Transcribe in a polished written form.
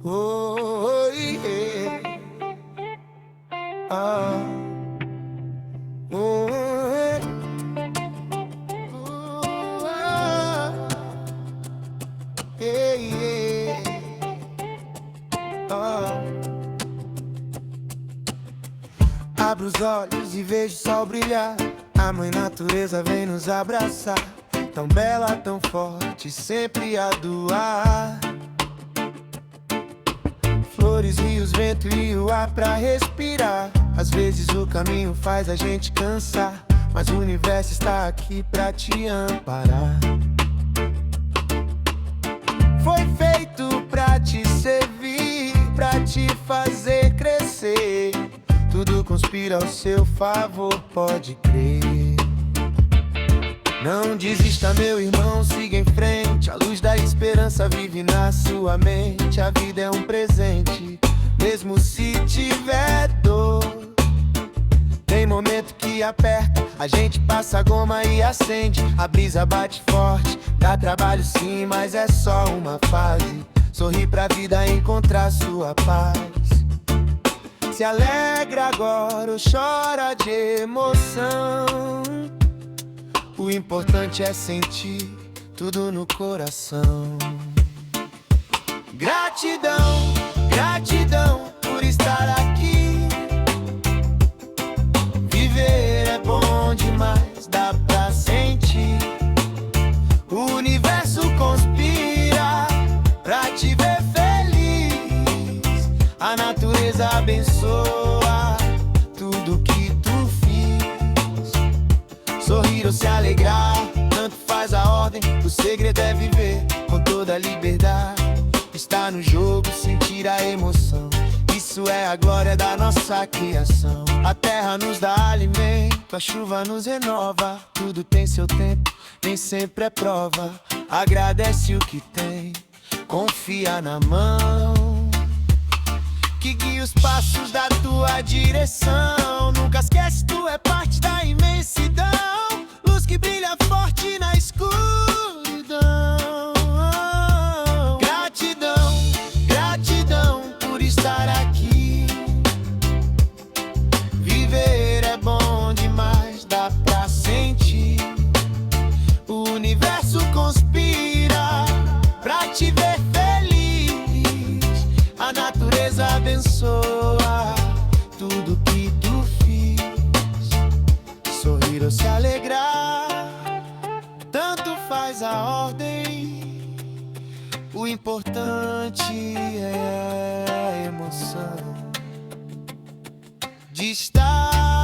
Oh, yeah. Ah. Oh, yeah. Oh, ah. Yeah, yeah. Ah. Abro os olhos e vejo o sol brilhar. A mãe natureza vem nos abraçar. Tão bela, tão forte, sempre a doar. Flores, rios, vento e o ar pra respirar. Às vezes o caminho faz a gente cansar, mas o universo está aqui pra te amparar. Foi feito pra te servir, pra te fazer crescer. Tudo conspira ao seu favor, pode crer. Não desista, meu irmão, siga em frente. A luz da esperança vive na sua mente. A vida é um presente, mesmo se tiver dor. Tem momento que aperta, a gente passa a goma e acende. A brisa bate forte, dá trabalho sim, mas é só uma fase. Sorri pra vida encontrar sua paz. Se alegra agora ou chora de emoção. O importante é sentir tudo no coração. Gratidão, gratidão por estar aqui. Viver é bom demais, dá pra sentir. O universo conspira pra te ver feliz. A natureza abençoa tudo que tu fiz. Sorrir ou se alegrar, tanto faz a ordem. O segredo é viver com toda a liberdade. Estar no jogo, sentir a emoção. Isso é a glória da nossa criação. A terra nos dá alimento, a chuva nos renova. Tudo tem seu tempo, nem sempre é prova. Agradece o que tem, confia na mão que guia os passos da tua direção. Nunca esquece, tu é parte da imensidão. Luz que brilha forte na escuridão. Gratidão, gratidão por estar aqui. Viver é bom demais, dá pra sentir. O universo conspira pra te ver feliz. A natureza abençoa tudo que tu fiz. Sorrir ou se alegrar, tanto faz a ordem. O importante é a emoção de estar